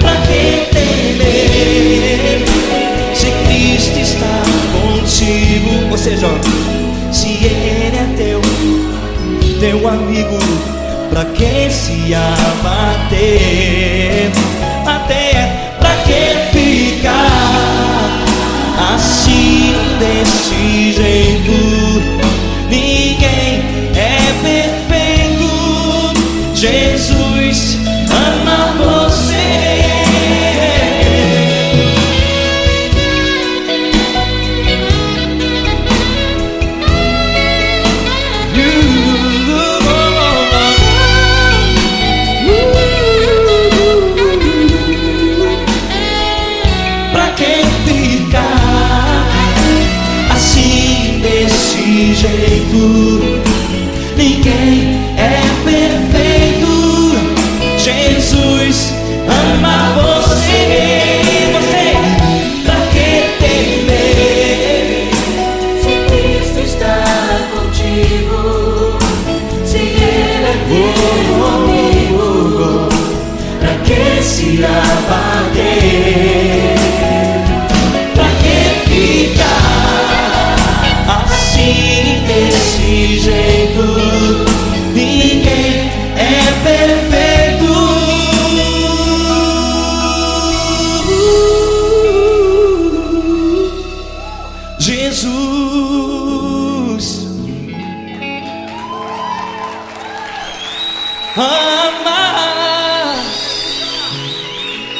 Pra que temer, se Cristo está contigo? Ou seja, se Ele é teu amigo, pra que se abater? Até pra que ficar assim, desse jeito? Ninguém é perfeito. Jesus ama você. Jeito, ninguém é perfeito. Jesus ama você. Você, pra que temer, Se Cristo está contigo, se Ele é teu amigo, pra que se abater? Pra que ficar assim, desse jeito? Ninguém é perfeito. Jesus ama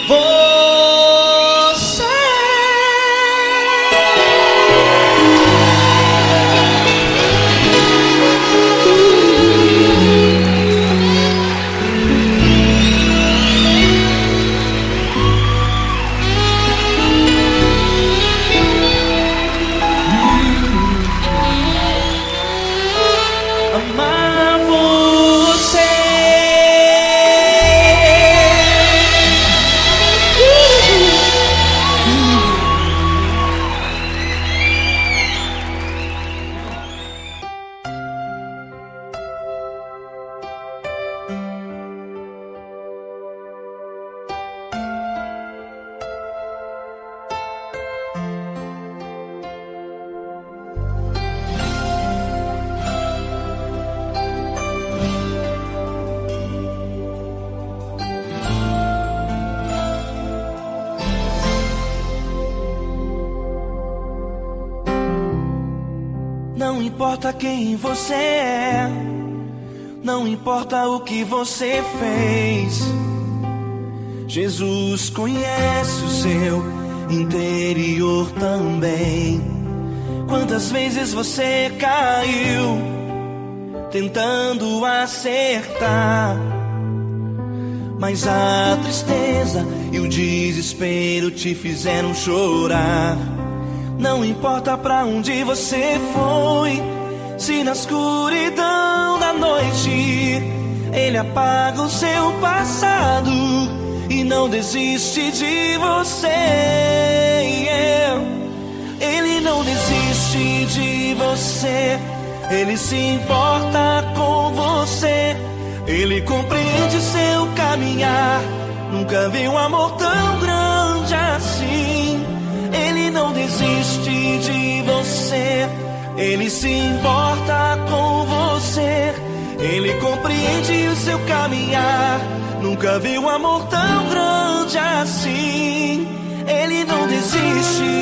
você. Amar você. Não importa quem você é, não importa o que você fez, Jesus conhece o seu interior também. Quantas vezes você caiu tentando acertar, mas a tristeza e o desespero te fizeram chorar. Não importa pra onde você foi, se na escuridão da noite Ele apaga o seu passado e não desiste de você. Ele não desiste de você, Ele se importa com você. Ele compreende seu caminhar, nunca vi um amor tão grande assim. Ele não desiste de você, Ele se importa com você. Ele compreende o seu caminhar, nunca vi um amor tão grande assim. Ele não desiste.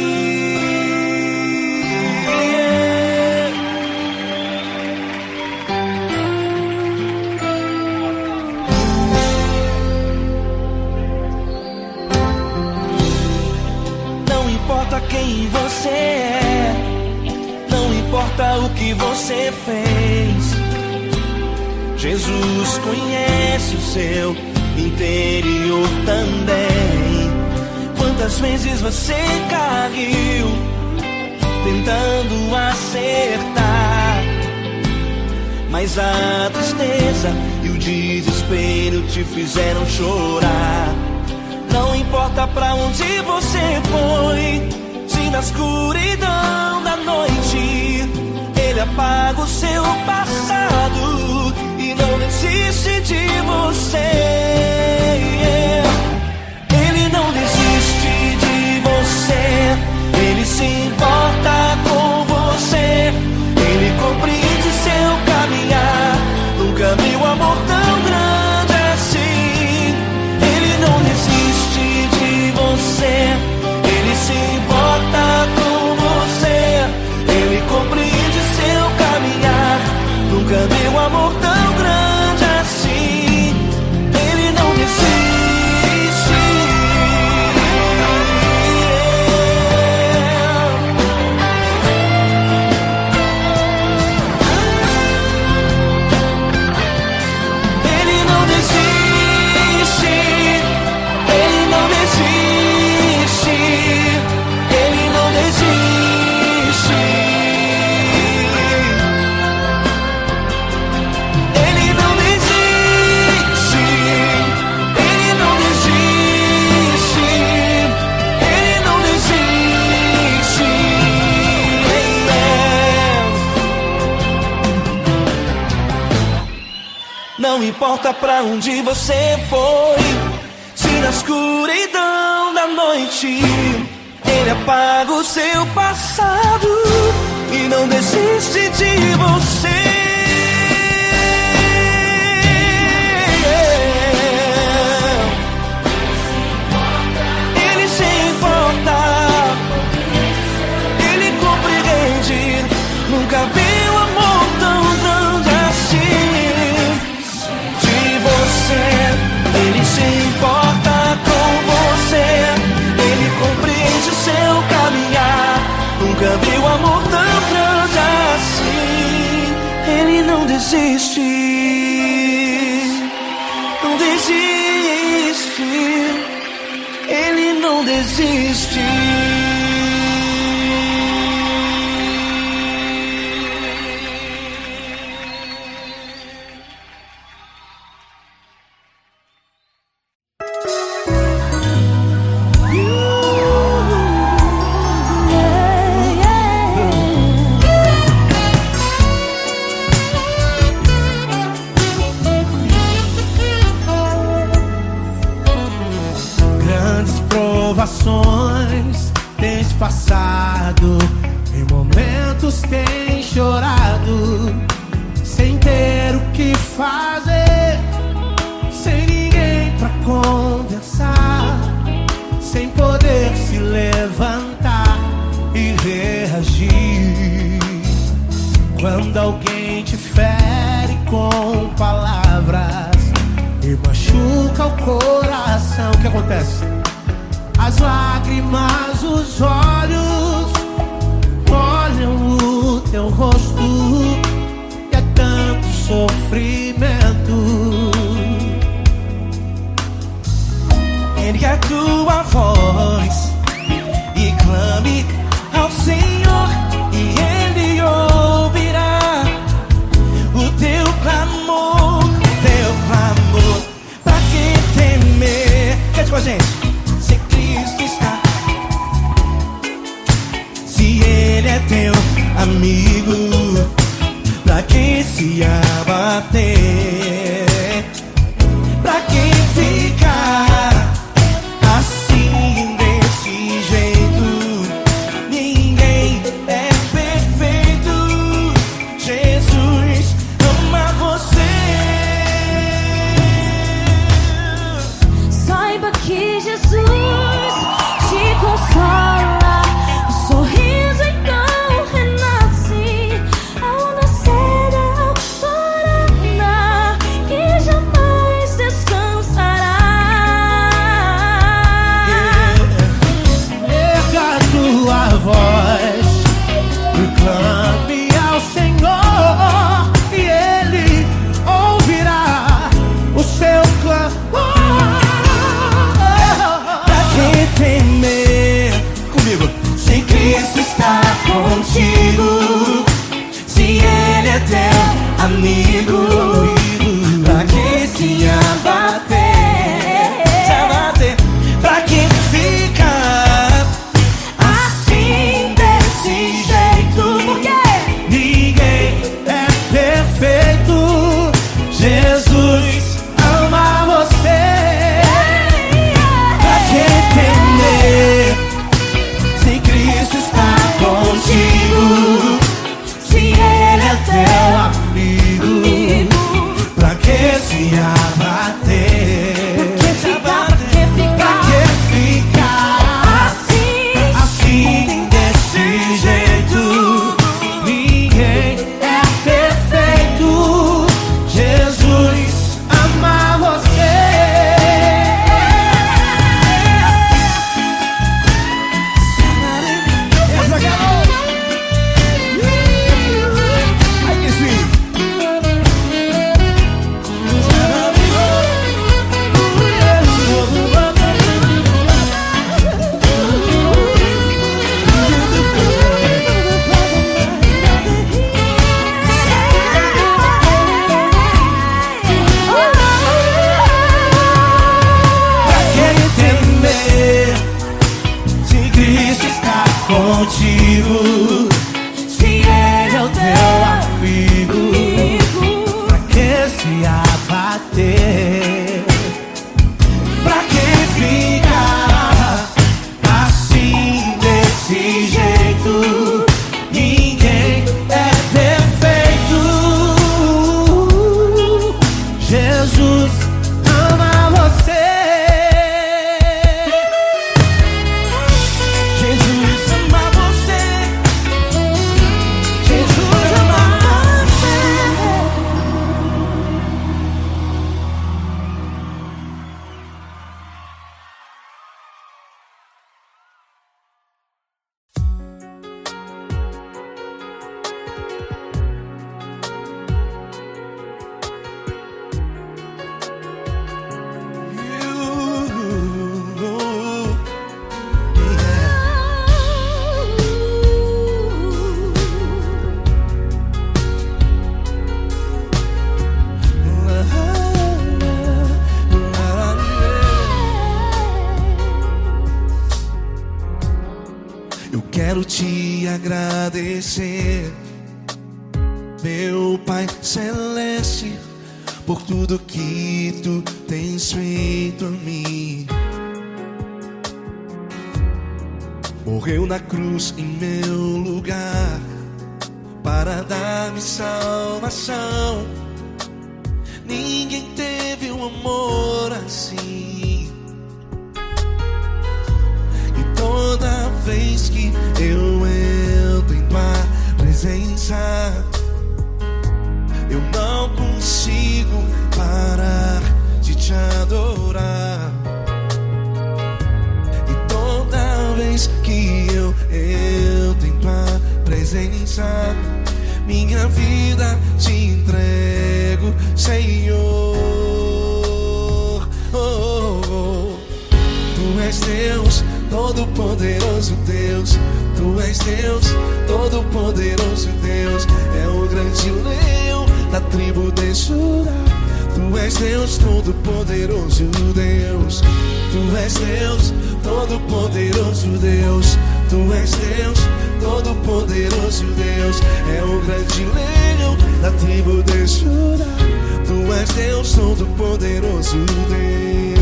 Não importa quem você é, não importa o que você fez, Jesus conhece o seu interior também. Quantas vezes você caiu tentando acertar, mas a tristeza e o desespero te fizeram chorar. Não importa pra onde você foi, se na escuridão da noite Ele apaga o seu passado e não desiste de você. Ele não desiste de você, Ele se importa com você. Ele compreende seu caminhar, nunca vi um amor tão grande assim. Ele não desiste de você, Ele se importa com você. Ele compreende seu caminhar, nunca vi um amor tão grande assim. Ele não desiste. Ele não desiste. Ele não desiste. Ele não desiste. Ele não desiste. Ele não desiste. Ele não desiste. Não importa pra onde você foi, se na escuridão da noite Ele apaga o seu passado e não desiste de você. Ele se importa, Ele compreende, nunca vi um amor tão grande assim. De você, Ele se importa com você. Ele compreende seu caminhar, nunca vi um amor tão grande assim. Ele não desiste, não desiste. Ele não desiste. Grandes provações tens passado, em momentos tens chorado, sem ter o que fazer, sem ninguém pra conversar, sem poder se levantar e reagir. Quando alguém te fere com palavras e machuca o coração, o que acontece? As lágrimas, os olhos olham o teu rosto e é tanto sofrimento. Ergue a tua voz e clame ao Senhor, e Ele ouvirá o teu clamor, Pra que temer? Cante com a gente. Se Cristo está, se Ele é teu amigo, pra que se abater? Pra que ficar assim, desse jeito? Ninguém é perfeito. Jesus ama você. Saiba que Jesus te consola. O sorriso então renasce ao nascer da alvorada e jamais descansará. Erga a tua voz e clame ao Senhor, e Ele ouvirá o seu clamor. Pra que temer? Comigo. Se Cristo está contigo, se Ele é teu amigo, pra que se abater? Se abater. Pra que ficar assim, desse jeito? Por quê? Ninguém é perfeito. Jesus ama você. Pra que temer? Se Cristo está contigo, se Ele é teu Amigo, pra que se abater? Pra que ficar assim, desse jeito? Ninguém é perfeito. Jesus ama você. Essa aqui é Ai, que sim. Pra que temer? Se Cristo está contigo, se Ele é o teu Amigo, pra que se abater? Pra que ficar assim, desse jeito? Ninguém é perfeito. Jesus ama você. Jesus ama você. Jesus ama você. Eu quero te agradecer, meu Pai Celeste, por tudo que tu tens feito a mim. Morreu na cruz em meu lugar para dar-me salvação. Ninguém teve um amor assim. E toda vez que eu entro em tua presença, presença. Minha vida te entrego, Senhor. Oh, oh, oh. Tu és Deus, todo-poderoso Deus. Tu és Deus, todo-poderoso Deus. É o grande leão da tribo de Judá. Tu és Deus, todo-poderoso Deus. Tu és Deus, todo-poderoso Deus. Tu és Deus, todo-poderoso Deus. É o grande leão da tribo de Judá. Tu és Deus, todo-poderoso Deus.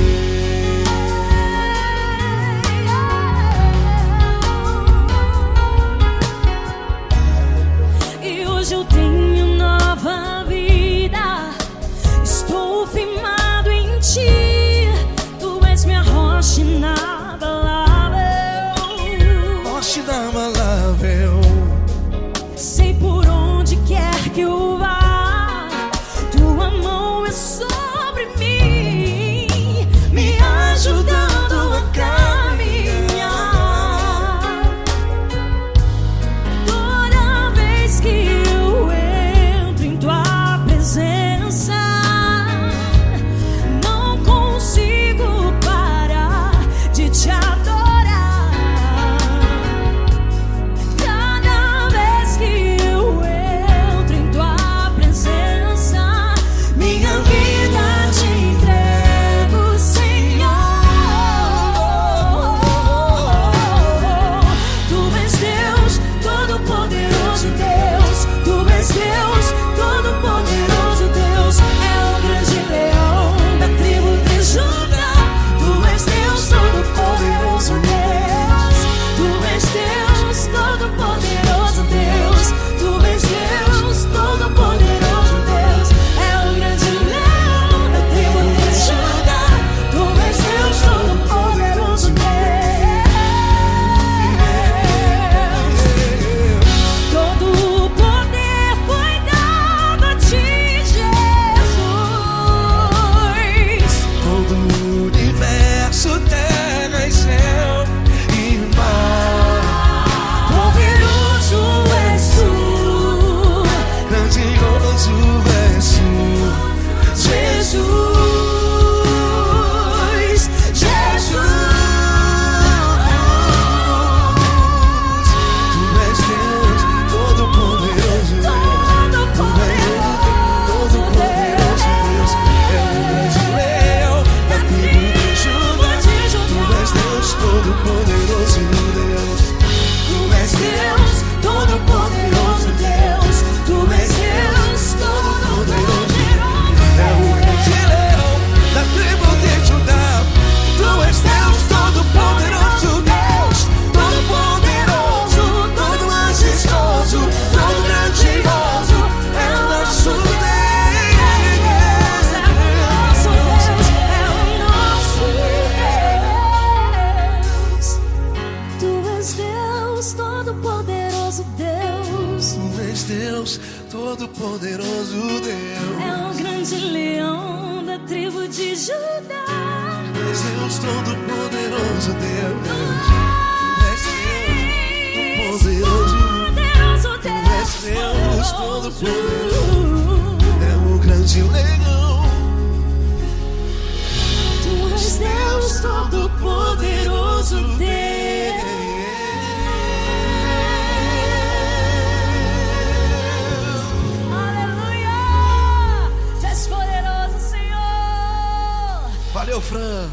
E hoje eu tenho nova vida. Estou firmado em ti. Tu és minha rocha inabalável. Rocha inabalável. Sei por onde quer que eu vá, tua mão é sobre mim, me ajudando a caminhar. Toda vez que eu entro em tua presença, não consigo parar de te adorar. Cada vez que eu entro em tua presença, minha vida te entrego, Senhor. Tu és Deus, todo-poderoso Deus. Tu és Deus, todo-poderoso Deus. É o grande leão da tribo de Judá. Tu és Deus, todo-poderoso Deus. Tu és Deus, todo-poderoso Deus. Tu és Deus, todo-poderoso Deus. É o grande leão da tribo de Judá. Tu és Deus, todo-poderoso Deus. Todo o poder foi dado a ti, Jesus. Todo o universo, terra e céu e mar. Poderoso és tu, Grandioso és tu, Jesus, Jesus. Tu és Deus, todo-poderoso Deus. Todo-poderoso Deus. É o grande leão da tribo de Judá. Tu és Deus, todo-poderoso Deus. Tu és Deus, todo-poderoso Deus. Tu és Deus, todo-poderoso. É o grande leão da tribo de Judá. Tu és Deus, todo-poderoso Deus. Todo-poderoso, todo majestoso, todo grandioso. É o nosso Deus. Nosso Deus é o nosso Deus. Tu és Deus, todo-poderoso Deus. Tu és Deus, todo-poderoso Deus. É o grande leão da tribo de Judá. Tu és Deus, todo-poderoso Deus. Tu és Deus, todo-poderoso. Poderoso Deus. Tu és Deus, todo-poderoso. É o grande leão. Tu és Deus, todo-poderoso Deus. Aleluia! Tu és poderoso, Senhor. Valeu, Fran.